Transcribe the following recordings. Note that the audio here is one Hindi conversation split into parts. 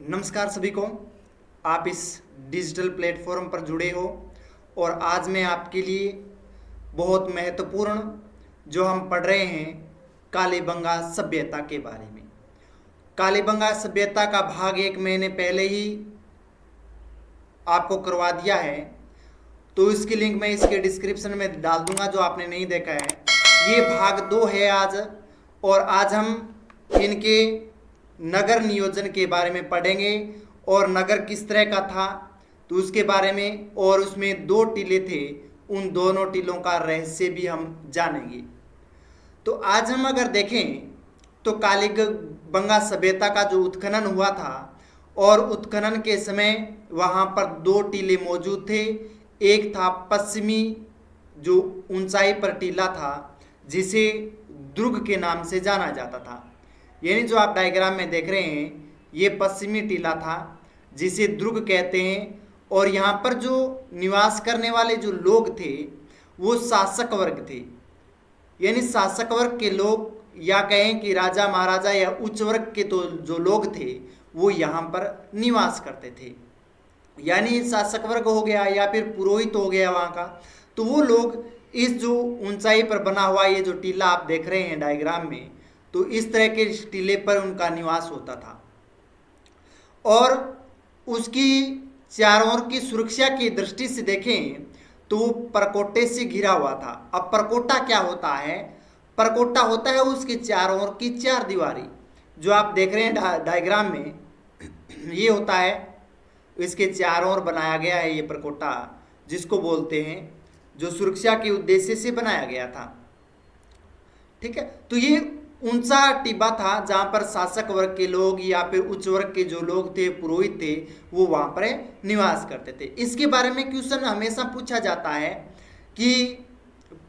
नमस्कार सभी को। आप इस डिजिटल प्लेटफॉर्म पर जुड़े हो और आज मैं आपके लिए बहुत महत्वपूर्ण जो हम पढ़ रहे हैं कालीबंगा सभ्यता के बारे में। कालीबंगा सभ्यता का भाग 1 मैंने पहले ही आपको करवा दिया है, तो इसकी लिंक मैं इसके डिस्क्रिप्शन में डाल दूंगा जो आपने नहीं देखा है। ये भाग 2 है आज, और आज हम इनके नगर नियोजन के बारे में पढ़ेंगे और नगर किस तरह का था तो उसके बारे में, और उसमें 2 टीले थे, उन दोनों टीलों का रहस्य भी हम जानेंगे। तो आज हम अगर देखें तो कालीबंगा सभ्यता का जो उत्खनन हुआ था, और उत्खनन के समय वहाँ पर 2 टीले मौजूद थे। एक था पश्चिमी जो ऊंचाई पर टीला था जिसे दुर्ग के नाम से जाना जाता था, यानी जो आप डायग्राम में देख रहे हैं ये पश्चिमी टीला था जिसे दुर्ग कहते हैं। और यहाँ पर जो निवास करने वाले जो लोग थे वो शासक वर्ग थे, यानी शासक वर्ग के लोग, या कहें कि राजा महाराजा या उच्च वर्ग के तो जो लोग थे वो यहाँ पर निवास करते थे, यानी शासक वर्ग हो गया या फिर पुरोहित हो गया वहाँ का। तो वो लोग इस जो ऊंचाई पर बना हुआ ये जो टीला आप देख रहे हैं डायग्राम में, तो इस तरह के टीले पर उनका निवास होता था। और उसकी चारों ओर की सुरक्षा की दृष्टि से देखें तो वो परकोटे से घिरा हुआ था। अब परकोटा क्या होता है? परकोटा होता है उसके चारों ओर की 4 दीवारी जो आप देख रहे हैं डायग्राम में, ये होता है, इसके चारों ओर बनाया गया है ये परकोटा, जिसको बोलते हैं, जो सुरक्षा के उद्देश्य से बनाया गया था। ठीक है, तो ये ऊंचा टिब्बा था जहां पर शासक वर्ग के लोग या फिर उच्च वर्ग के जो लोग थे, पुरोहित थे, वो वहां पर निवास करते थे। इसके बारे में क्वेश्चन हमेशा पूछा जाता है कि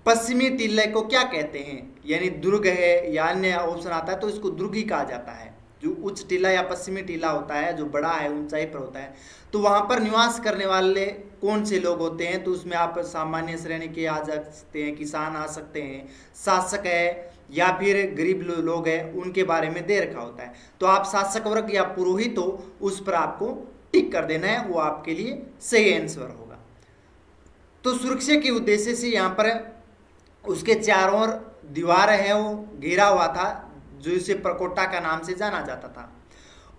पश्चिमी टीले को क्या कहते हैं, यानी दुर्ग है या अन्य ऑप्शन आता है तो इसको दुर्ग ही कहा जाता है। जो उच्च टीला या पश्चिमी टीला होता है जो बड़ा है, ऊंचाई पर होता है, तो वहां पर निवास करने वाले कौन से लोग होते हैं? तो उसमें आप सामान्य श्रेणी के आ सकते हैं, किसान आ सकते हैं, शासक है, या फिर गरीब लोग हैं, उनके बारे में दे रखा होता है। तो आप शासक वर्ग या पुरोहित हो उस पर आपको टिक कर देना है, वो आपके लिए सही आंसर होगा। तो सुरक्षा के उद्देश्य से यहाँ पर उसके चारों ओर दीवार है वो घेरा हुआ था, जो इसे परकोटा का नाम से जाना जाता था।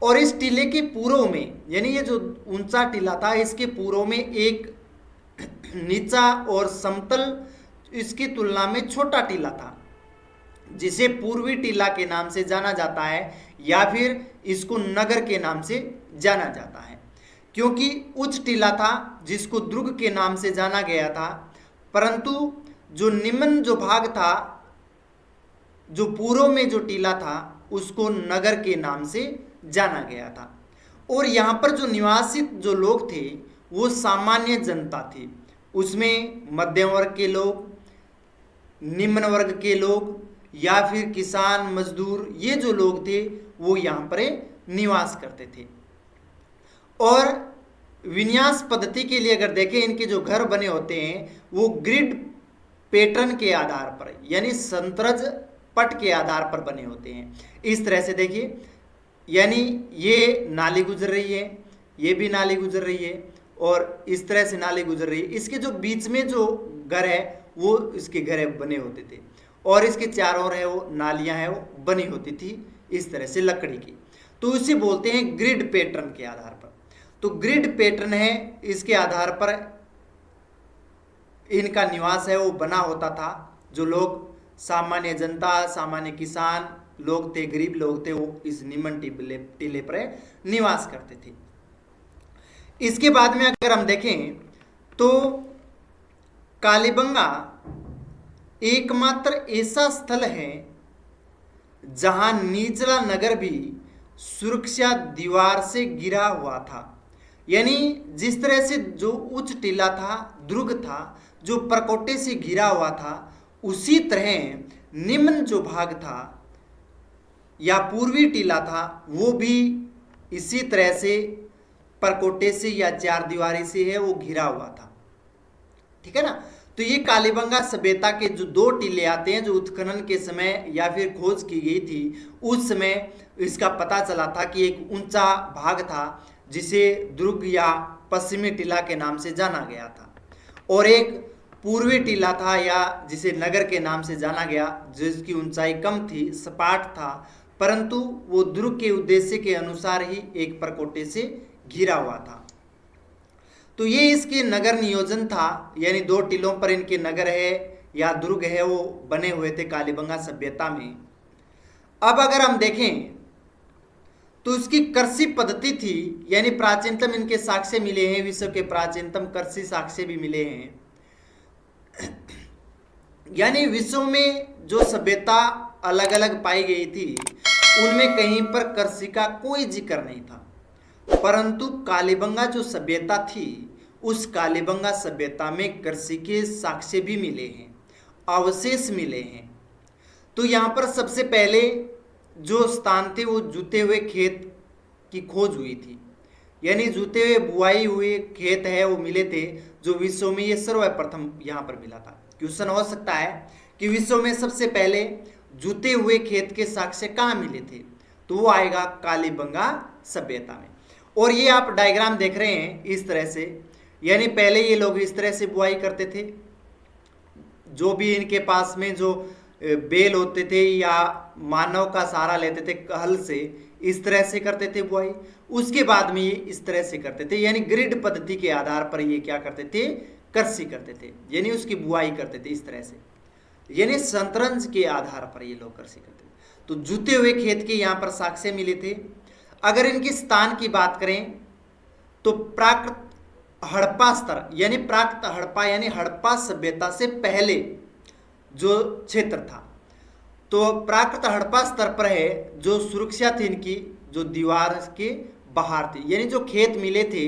और इस टीले के पूर्व में, यानी ये जो ऊंचा टीला था, इसके पूर्व में एक नीचा और समतल इसकी तुलना में छोटा टीला था जिसे पूर्वी टीला के नाम से जाना जाता है, या फिर इसको नगर के नाम से जाना जाता है। क्योंकि उच्च टीला था जिसको दुर्ग के नाम से जाना गया था, परंतु जो निम्न जो भाग था, जो पूर्व में जो टीला था, उसको नगर के नाम से जाना गया था। और यहाँ पर जो निवासित जो लोग थे वो सामान्य जनता थी, उसमें मध्यम वर्ग के लोग, निम्न वर्ग के लोग, या फिर किसान मजदूर, ये जो लोग थे वो यहाँ पर निवास करते थे। और विन्यास पद्धति के लिए अगर देखें, इनके जो घर बने होते हैं वो ग्रिड पैटर्न के आधार पर, यानी संतरज पट के आधार पर बने होते हैं। इस तरह से देखिए, यानी ये नाली गुजर रही है, ये भी नाली गुजर रही है, और इस तरह से नाली गुजर रही है। इसके जो बीच में जो घर है वो इसके घर बने होते थे, और इसके चारों ओर है वो नालियां है वो बनी होती थी इस तरह से लकड़ी की। तो इसे बोलते हैं ग्रिड पैटर्न के आधार पर। तो ग्रिड पैटर्न है, इसके आधार पर इनका निवास है वो बना होता था। जो लोग सामान्य जनता, सामान्य किसान लोग थे, गरीब लोग थे, वो इस निम्न टीले पर निवास करते थे। इसके बाद में अगर हम देखें तो कालीबंगा एकमात्र ऐसा स्थल है जहां निचला नगर भी सुरक्षा दीवार से घिरा हुआ था। यानी जिस तरह से जो उच्च टीला था, दुर्ग था, जो परकोटे से घिरा हुआ था, उसी तरह निम्न जो भाग था या पूर्वी टीला था वो भी इसी तरह से परकोटे से या 4 दीवारी से है वो घिरा हुआ था। ठीक है ना? तो ये कालीबंगा सभ्यता के जो 2 टीले आते हैं, जो उत्खनन के समय या फिर खोज की गई थी, उस समय इसका पता चला था कि एक ऊंचा भाग था जिसे दुर्ग या पश्चिमी टीला के नाम से जाना गया था, और एक पूर्वी टीला था या जिसे नगर के नाम से जाना गया, जिसकी ऊंचाई कम थी, सपाट था, परंतु वो दुर्ग के उद्देश्य के अनुसार ही एक परकोटे से घिरा हुआ था। तो ये इसके नगर नियोजन था, यानी 2 टीलों पर इनके नगर है या दुर्ग है वो बने हुए थे कालीबंगा सभ्यता में। अब अगर हम देखें तो इसकी कृषि पद्धति थी, यानी प्राचीनतम इनके साक्ष्य मिले हैं, विश्व के प्राचीनतम कृषि साक्ष्य भी मिले हैं। यानी विश्व में जो सभ्यता अलग अलग पाई गई थी उनमें कहीं पर कृषि का कोई जिक्र नहीं था, परंतु कालीबंगा जो सभ्यता थी उस कालीबंगा सभ्यता में कृषि के साक्ष्य भी मिले हैं, अवशेष मिले हैं। तो यहाँ पर सबसे पहले जो स्थान थे वो जुते हुए खेत की खोज हुई थी, यानी जुते हुए बुआई हुए खेत है वो मिले थे, जो विश्व में ये सर्वप्रथम यहाँ पर मिला था। क्वेश्चन हो सकता है कि विश्व में सबसे पहले जुते हुए खेत के साक्ष्य कहाँ मिले थे, तो वो आएगा कालीबंगा सभ्यता में। और ये आप डायग्राम देख रहे हैं इस तरह से, यानी पहले ये लोग इस तरह से बुआई करते थे, जो भी इनके पास में जो बेल होते थे या मानव का सहारा लेते थे हल से, इस तरह से करते थे बुआई। उसके बाद में ये इस तरह से करते थे, यानी ग्रिड पद्धति के आधार पर ये क्या करते थे, कृषि करते थे, यानी उसकी बुआई करते थे इस तरह से, यानी शतरंज के आधार पर ये लोग कृषि करते थे। तो जुते हुए खेत के यहाँ पर साक्ष्य मिले थे। अगर इनके स्थान की बात करें तो प्राकृत हड़प्पा स्तर, यानी प्राकृत हड़प्पा यानी हड़प्पा सभ्यता से पहले जो क्षेत्र था, तो प्राकृत हड़प्पा स्तर पर है जो सुरक्षा थी इनकी, जो दीवार के बाहर थी, यानी जो खेत मिले थे,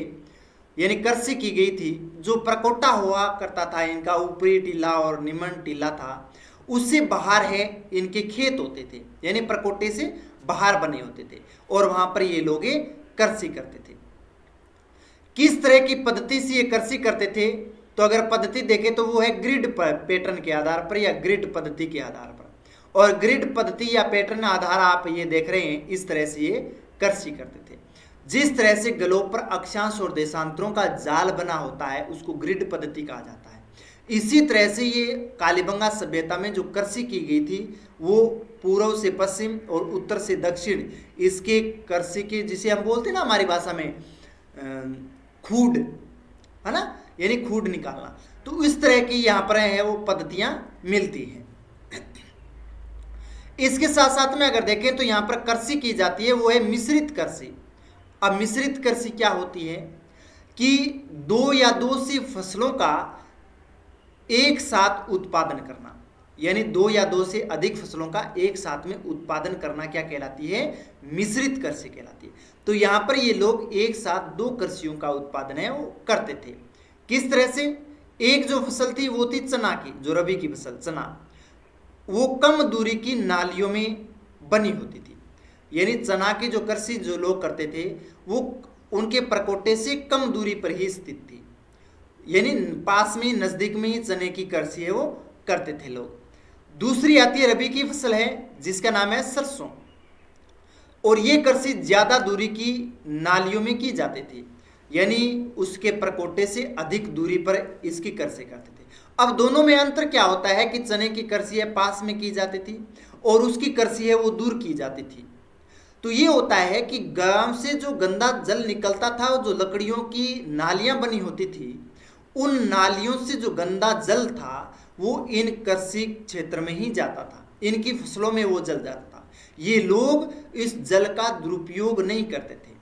यानी कृषि की गई थी, जो प्रकोटा हुआ करता था इनका, ऊपरी टीला और निम्न टीला था, उससे बाहर है इनके खेत होते थे, यानी प्रकोटे से बाहर बने होते थे, और वहां पर ये लोग कृषि करते थे। किस तरह की पद्धति से ये कृषि करते थे, तो अगर पद्धति देखें तो वो है ग्रिड पैटर्न के आधार पर या ग्रिड पद्धति के आधार पर, और ग्रिड पद्धति या पैटर्न आधार आप ये देख रहे हैं, इस तरह से ये कृषि करते थे। जिस तरह से ग्लोब पर अक्षांश और देशांतरों का जाल बना होता है उसको ग्रिड पद्धति कहा जाता है। इसी तरह से ये कालीबंगा सभ्यता में जो कृषि की गई थी वो पूर्व से पश्चिम और उत्तर से दक्षिण, इसके कृषि के जिसे हम बोलते हैं ना हमारी भाषा में खूड, है ना, यानी खूड निकालना, तो इस तरह की यहाँ पर है वो पद्धतियां मिलती हैं। इसके साथ साथ में अगर देखें तो यहाँ पर कृषि की जाती है वो है मिश्रित कृषि। अब मिश्रित कृषि क्या होती है कि 2 या 2 से फसलों का एक साथ उत्पादन करना, यानी 2 या 2 से अधिक फसलों का एक साथ में उत्पादन करना क्या कहलाती है, मिश्रित कृषि कहलाती है। तो यहाँ पर ये लोग एक साथ 2 कृषियों का उत्पादन है वो करते थे। किस तरह से, एक जो फसल थी वो थी चना की, जो रबी की फसल चना, वो कम दूरी की नालियों में बनी होती थी, यानी चना की जो कृषि जो लोग करते थे वो उनके प्रकोटे से कम दूरी पर ही स्थित थी, यानी पास में नजदीक में ही चने की कृषि है वो करते थे लोग। दूसरी आती है रबी की फसल है जिसका नाम है सरसों, और ये कृषि ज्यादा दूरी की नालियों में की जाती थी, यानी उसके प्रकोटे से अधिक दूरी पर इसकी कृषि करते थे। अब दोनों में अंतर क्या होता है कि चने की कृषि है पास में की जाती थी और उसकी कृषि है वो दूर की जाती थी। तो ये होता है कि गांव से जो गंदा जल निकलता था, जो लकड़ियों की नालियां बनी होती थी, उन नालियों से जो गंदा जल था वो इन कृषि क्षेत्र में ही जाता था, इनकी फसलों में वो जल जाता था। ये लोग इस जल का दुरुपयोग नहीं करते थे,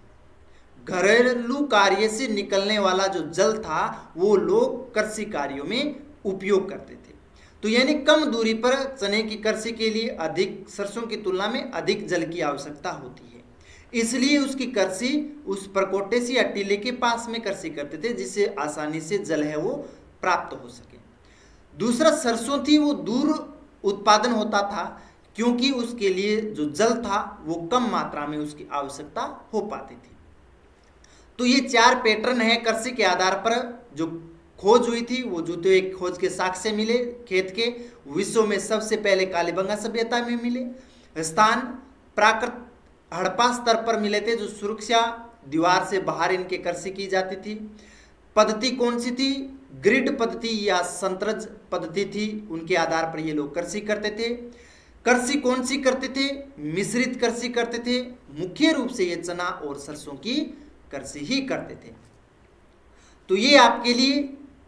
घरेलू कार्य से निकलने वाला जो जल था वो लोग कृषि कार्यों में उपयोग करते थे। तो यानी कम दूरी पर चने की कृषि के लिए अधिक, सरसों की तुलना में अधिक जल की आवश्यकता होती है, इसलिए उसकी कृषि उस प्रकोटे से या टीले के पास में कृषि करते थे जिससे आसानी से जल है वो प्राप्त हो सके। दूसरा सरसों थी वो दूर उत्पादन होता था क्योंकि उसके लिए जो जल था वो कम मात्रा में उसकी आवश्यकता हो पाती थी। तो ये 4 पैटर्न है कृषि के आधार पर जो खोज हुई थी, वो जूते एक खोज के साक्ष्य मिले खेत के। विश्व में सबसे पहले कालीबंगा सभ्यता में मिले। स्थान प्राकृत हड़प्पा स्तर पर मिले थे, जो सुरक्षा दीवार से बाहर इनके कृषि की जाती थी। पद्धति कौन सी थी? ग्रिड पद्धति या संतरज पद्धति थी, उनके आधार पर ये लोग कृषि करते थे। कृषि कौन सी करते थे? मिश्रित कृषि करते थे। मुख्य रूप से ये चना और सरसों की कृषि ही करते थे। तो ये आपके लिए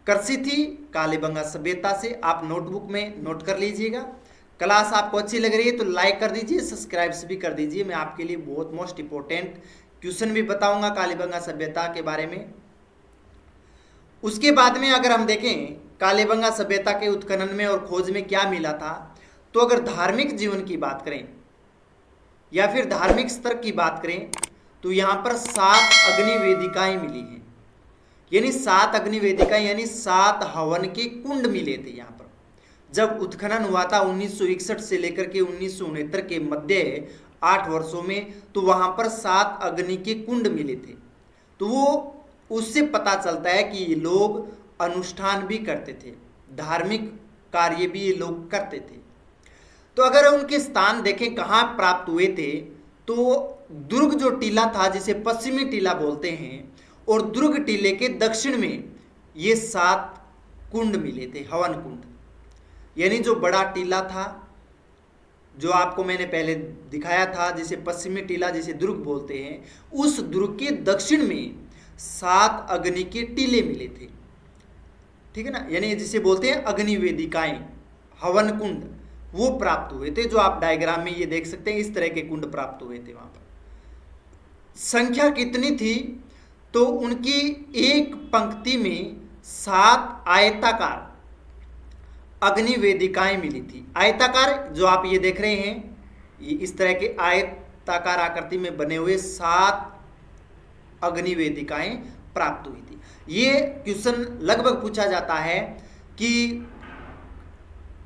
कृषि थी कालीबंगा सभ्यता से, आप नोटबुक में नोट कर लीजिएगा। क्लास आपको अच्छी लग रही है तो लाइक कर दीजिए, सब्सक्राइब भी कर दीजिए। मैं आपके लिए बहुत मोस्ट इंपॉर्टेंट क्वेश्चन भी बताऊंगा कालीबंगा सभ्यता के बारे में। उसके बाद में अगर हम देखें कालीबंगा सभ्यता के उत्खनन में और खोज में क्या मिला था, तो अगर धार्मिक जीवन की बात करें या फिर धार्मिक स्तर की बात करें तो यहाँ पर 7 अग्नि वेदिकाएं मिली हैं। यानी 7 अग्नि वेदिकाएं यानी 7 हवन के कुंड मिले थे यहाँ पर। जब उत्खनन हुआ था 1961 से लेकर के 1969 के मध्य 8 वर्षों में, तो वहाँ पर 7 अग्नि के कुंड मिले थे। तो वो उससे पता चलता है कि ये लोग अनुष्ठान भी करते थे, धार्मिक कार्य भी ये लोग करते थे। तो अगर उनके स्थान देखें कहाँ प्राप्त हुए थे, तो दुर्ग जो टीला था जिसे पश्चिमी टीला बोलते हैं, और दुर्ग टीले के दक्षिण में ये 7 कुंड मिले थे, हवन कुंड। यानी जो बड़ा टीला था जो आपको मैंने पहले दिखाया था, जिसे पश्चिमी टीला जिसे दुर्ग बोलते हैं, उस दुर्ग के दक्षिण में 7 अग्नि के टीले मिले थे। ठीक है ना, यानी जिसे बोलते हैं अग्नि वेदिकाएं, हवन कुंड, वो प्राप्त हुए थे। जो आप डायग्राम में ये देख सकते हैं, इस तरह के कुंड प्राप्त हुए थे। वहां पर संख्या कितनी थी? तो उनकी एक पंक्ति में 7 आयताकार अग्नि वेदिकाएं मिली थी। आयताकार जो आप ये देख रहे हैं, ये इस तरह के आयताकार आकृति में बने हुए 7 अग्नि वेदिकाएं प्राप्त हुई थी। ये क्वेश्चन लगभग पूछा जाता है कि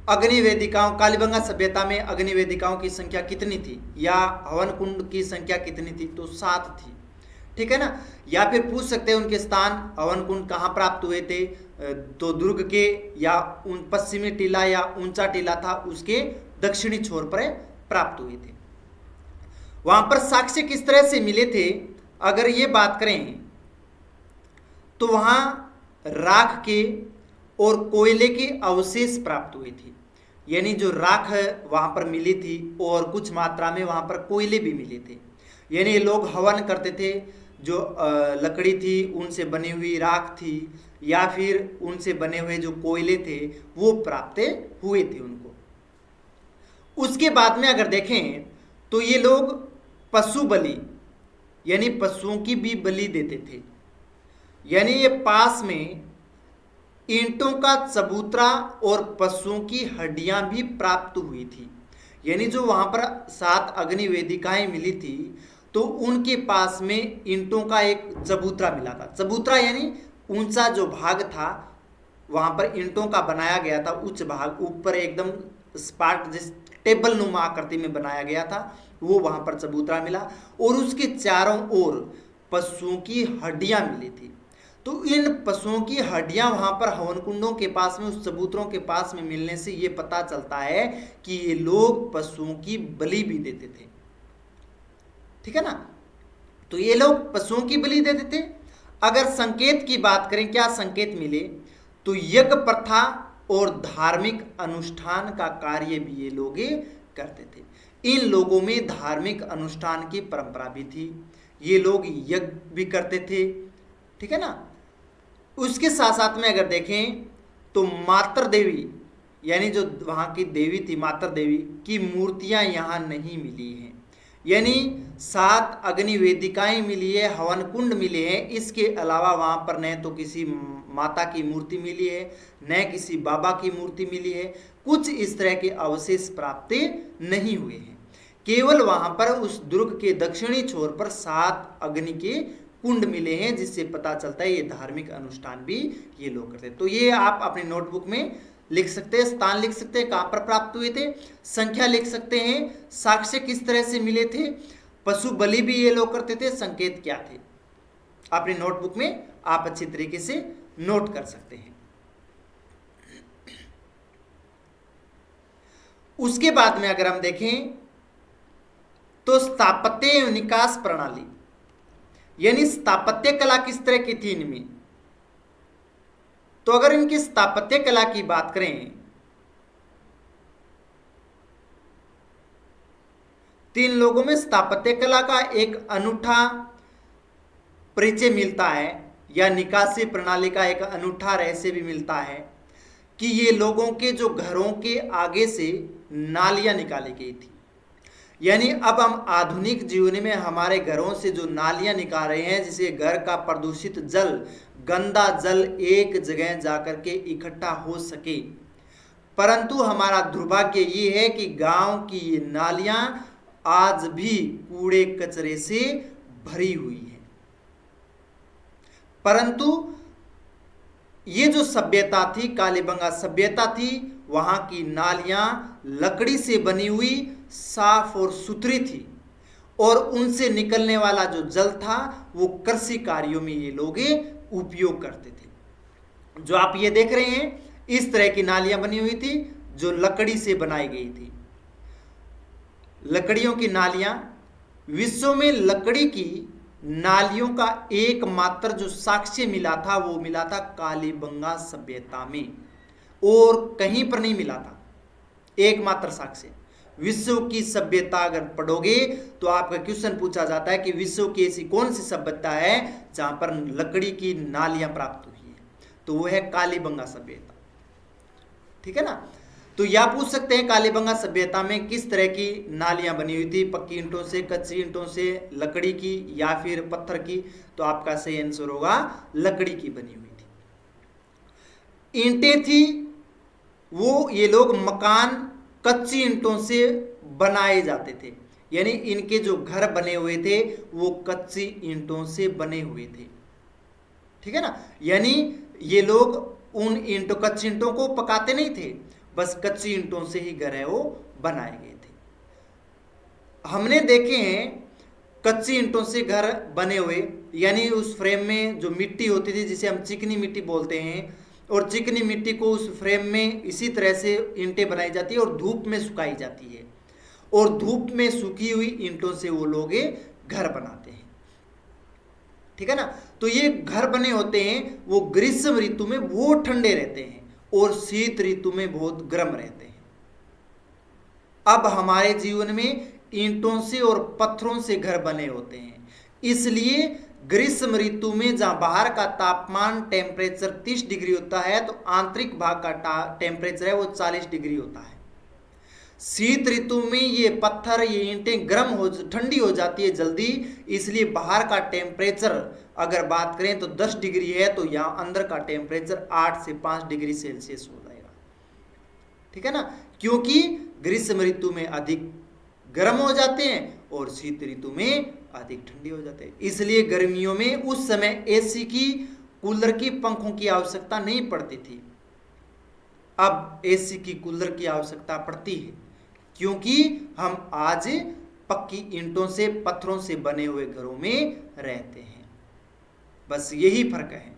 अग्नि वेदिकाओं, कालीबंगा सभ्यता में अग्नि वेदिकाओं की संख्या कितनी थी या हवन कुंड की संख्या कितनी थी? तो 7 थी। ठीक है ना। या फिर पूछ सकते हैं उनके स्थान हवन कुंड कहाँ प्राप्त हुए थे, तो दुर्ग के या पश्चिमी टीला या ऊंचा टीला था उसके दक्षिणी छोर पर प्राप्त हुए थे। वहां पर साक्ष्य किस तरह से मिले थे अगर ये बात करें, तो वहां राख के और कोयले के अवशेष प्राप्त हुए थे। यानी जो राख वहां पर मिली थी और कुछ मात्रा में वहां पर कोयले भी मिले थे। यानी लोग हवन करते थे, जो लकड़ी थी उनसे बनी हुई राख थी या फिर उनसे बने हुए जो कोयले थे वो प्राप्त हुए थे उनको। उसके बाद में अगर देखें तो ये लोग पशु बलि यानी पशुओं की भी बलि देते थे। यानी ये पास में ईंटों का चबूतरा और पशुओं की हड्डियां भी प्राप्त हुई थी। यानी जो वहां पर 7 अग्नि वेदिकाएं मिली थी, तो उनके पास में ईंटों का एक चबूतरा मिला था। चबूतरा यानी ऊंचा जो भाग था, वहां पर ईंटों का बनाया गया था, उच्च भाग ऊपर एकदम स्पाट जिस टेबल नुमा आकृति में बनाया गया था, वो वहां पर चबूतरा मिला। और उसके चारों ओर पशुओं की हड्डियां मिली थी। तो इन पशुओं की हड्डियां वहां पर हवन कुंडों के पास में, उस चबूतरों के पास में मिलने से ये पता चलता है कि ये लोग पशुओं की बलि भी देते थे। ठीक है ना। तो ये लोग पशुओं की बलि देते थे। अगर संकेत की बात करें, क्या संकेत मिले, तो यज्ञ प्रथा और धार्मिक अनुष्ठान का कार्य भी ये लोग करते थे। इन लोगों में धार्मिक अनुष्ठान की परंपरा भी थी। ये लोग यज्ञ भी करते थे। ठीक है ना। उसके साथ साथ में अगर देखें तो मातर देवी यानी जो वहां की देवी थी, मातर देवी की मूर्तियां यहां नहीं मिली हैं। यानी 7 अग्नि वेदिकाएं मिली है, हवन कुंड मिले हैं। इसके अलावा वहां पर न तो किसी माता की मूर्ति मिली है, न किसी बाबा की मूर्ति मिली है। कुछ इस तरह के अवशेष प्राप्त नहीं हुए हैं। केवल वहां पर उस दुर्ग के दक्षिणी छोर पर 7 अग्नि के कुंड मिले हैं, जिससे पता चलता है ये धार्मिक अनुष्ठान भी ये लोग करते हैं। तो ये आप अपने नोटबुक में लिख सकते हैं, स्थान लिख सकते हैं, कहाँ पर प्राप्त हुए थे, संख्या लिख सकते हैं, साक्ष्य किस तरह से मिले थे, पशु बलि भी ये लोग करते थे, संकेत क्या थे। अपने नोटबुक में आप अच्छी तरीके से नोट कर सकते हैं। उसके बाद में अगर हम देखें तो स्थापत्य एवं निकास प्रणाली, यानी स्थापत्य कला किस तरह की थी इनमें। तो अगर इनकी स्थापत्य कला की बात करें तो इन लोगों में स्थापत्य कला का एक अनूठा परिचय मिलता है, या निकासी प्रणाली का एक अनूठा रहस्य भी मिलता है कि ये लोगों के जो घरों के आगे से नालियां निकाली गई थी। यानी अब हम आधुनिक जीवन में हमारे घरों से जो नालियां निकाल रहे हैं, जिसे घर का प्रदूषित जल, गंदा जल एक जगह जाकर के इकट्ठा हो सके, परंतु हमारा दुर्भाग्य ये है कि गांव की ये नालियां आज भी कूड़े कचरे से भरी हुई है। परंतु ये जो सभ्यता थी, कालीबंगा सभ्यता थी, वहां की नालियां लकड़ी से बनी हुई साफ और सुथरी थी, और उनसे निकलने वाला जो जल था वो कृषि कार्यों में ये लोग उपयोग करते थे। जो आप ये देख रहे हैं, इस तरह की नालियां बनी हुई थी जो लकड़ी से बनाई गई थी। लकड़ियों की नालियां, विश्व में लकड़ी की नालियों का एकमात्र जो साक्ष्य मिला था वो मिला था कालीबंगा सभ्यता में, और कहीं पर नहीं मिला था। एकमात्र साक्ष्य विश्व की सभ्यता अगर पढ़ोगे तो आपका क्वेश्चन पूछा जाता है कि विश्व की ऐसी कौन सी सभ्यता है जहां पर लकड़ी की नालियां प्राप्त हुई है, तो वो है कालीबंगा सभ्यता। ठीक है ना। तो यह पूछ सकते हैं कालीबंगा सभ्यता में किस तरह की नालियां बनी हुई थी, पक्की ईंटों से, कच्ची ईंटों से, लकड़ी की या फिर पत्थर की। तो आपका सही आंसर होगा लकड़ी की बनी हुई थी। ईंटें थी वो, ये लोग मकान कच्ची ईंटों से बनाए जाते थे, यानी इनके जो घर बने हुए थे वो कच्ची ईंटों से बने हुए थे। ठीक है ना। यानी ये लोग उन ईंटों, कच्ची ईंटों को पकाते नहीं थे, बस कच्ची ईंटों से ही घर है वो बनाए गए थे। हमने देखे हैं कच्ची ईंटों से घर बने हुए, यानी उस फ्रेम में जो मिट्टी होती थी जिसे हम चिकनी मिट्टी बोलते हैं, और चिकनी मिट्टी को उस फ्रेम में इसी तरह से ईंटें बनाई जाती है और धूप में सुखाई जाती है, और धूप में सूखी हुई ईंटों से वो लोग घर बनाते हैं। ठीक है ना। तो ये घर बने होते हैं, वो ग्रीष्म ऋतु में बहुत ठंडे रहते हैं और शीत ऋतु में बहुत गर्म रहते हैं। अब हमारे जीवन में ईंटों से और पत्थरों से घर बने होते हैं, इसलिए ग्रीष्म ऋतु में जहां बाहर का तापमान टेम्परेचर 30 डिग्री होता है, तो आंतरिक भाग का टेम्परेचर है वो 40 डिग्री होता है। शीत ऋतु में ये पत्थर, ये ईंटें ठंडी हो जाती है जल्दी, इसलिए बाहर का टेम्परेचर अगर बात करें तो 10 डिग्री है, तो यहाँ अंदर का टेम्परेचर 8 से 5 डिग्री सेल्सियस हो जाएगा। ठीक है ना। क्योंकि ग्रीष्म ऋतु में अधिक गर्म हो जाते हैं और शीत ऋतु में अधिक ठंडी हो जाते हैं। इसलिए गर्मियों में उस समय एसी की, कूलर की, पंखों की आवश्यकता नहीं पड़ती थी। अब एसी की, कूलर की आवश्यकता पड़ती है, क्योंकि हम आज पक्की ईंटों से, पत्थरों से बने हुए घरों में रहते हैं। बस यही फर्क है।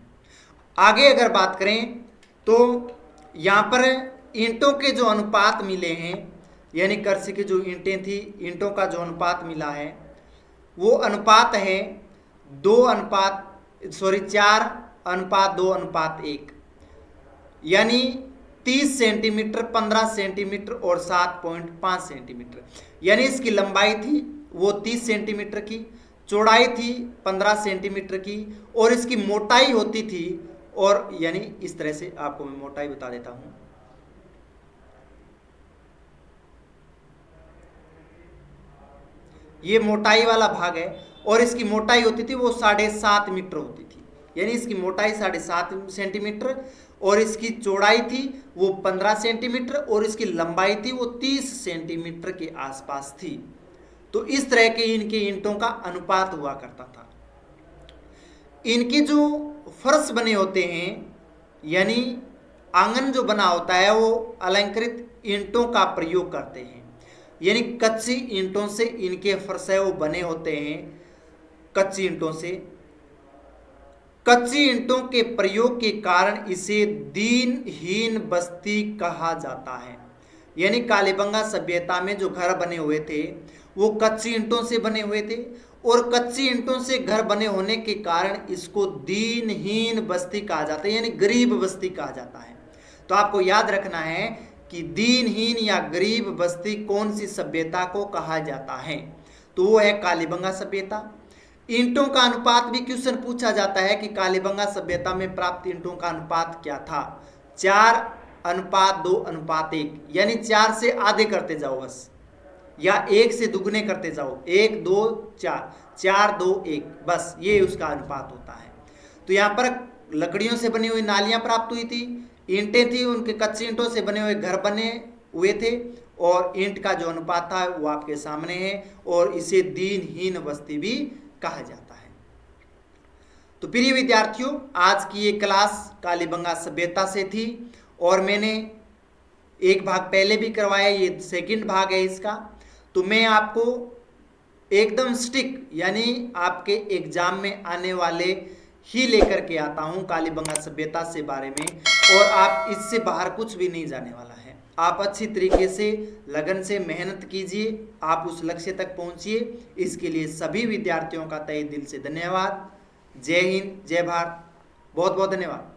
आगे अगर बात करें तो यहाँ पर ईंटों के जो अनुपात मिले हैं, यानी कृषि की जो ईंटें थी, ईंटों का जो अनुपात मिला है वो अनुपात है 4:2:1, यानी 30 सेंटीमीटर, 15 सेंटीमीटर और 7.5 सेंटीमीटर। यानी इसकी लंबाई थी वो 30 सेंटीमीटर की, चौड़ाई थी 15 सेंटीमीटर की, और इसकी मोटाई होती थी, और यानी इस तरह से आपको मैं मोटाई बता देता हूं। ये मोटाई वाला भाग है, और इसकी मोटाई होती थी वो 7.5 मीटर होती थी, यानी इसकी मोटाई 7.5 सेंटीमीटर, और इसकी चौड़ाई थी वो 15 सेंटीमीटर, और इसकी लंबाई थी वो 30 सेंटीमीटर के आसपास थी। तो इस तरह के इनके ईंटों का अनुपात हुआ करता था। इनके जो फर्श बने होते हैं, यानी आंगन जो बना होता है, वो अलंकृत ईंटों का प्रयोग करते हैं, यानी कच्ची ईंटों से इनके फर्श है वो बने होते हैं, कच्ची ईंटों से। कच्ची ईंटों के प्रयोग के कारण इसे दीनहीन बस्ती कहा जाता है। यानी कालीबंगा सभ्यता में जो घर बने हुए थे वो कच्ची ईंटों से बने हुए थे, और कच्ची ईंटों से घर बने होने के कारण इसको दीनहीन बस्ती कहा जाता है, यानी गरीब बस्ती कहा जाता है। तो आपको याद रखना है कि दीनहीन या गरीब बस्ती कौन सी सभ्यता को कहा जाता है, तो वो है कालीबंगा सभ्यता। ईंटों का अनुपात भी क्वेश्चन पूछा जाता है कि कालीबंगा सभ्यता में प्राप्त ईंटों का अनुपात क्या था। 4:2:1, यानी 4 से आधे करते जाओ बस, या 1 से दुगने करते जाओ, 1 2 4, 4 2 1, बस ये उसका अनुपात होता है। तो यहाँ पर लकड़ियों से बनी हुई नालियां प्राप्त हुई थी, ईंटें थी, उनके कच्ची ईंटों से बने हुए घर बने हुए थे, और ईंट का जो अनुपात था वो आपके सामने है, और इसे दीनहीन बस्ती भी कहा जाता है। तो प्रिय विद्यार्थियों, आज की ये क्लास कालीबंगा सभ्यता से थी, और मैंने एक भाग पहले भी करवाया, ये सेकंड भाग है इसका। तो मैं आपको एकदम स्टिक यानी आपके एग्जाम में आने वाले ही लेकर के आता हूं कालीबंगा सभ्यता से बारे में, और आप इससे बाहर कुछ भी नहीं जाने वाला है। आप अच्छी तरीके से लगन से मेहनत कीजिए, आप उस लक्ष्य तक पहुंचिए। इसके लिए सभी विद्यार्थियों का तहे दिल से धन्यवाद। जय हिंद, जय भारत, बहुत बहुत धन्यवाद।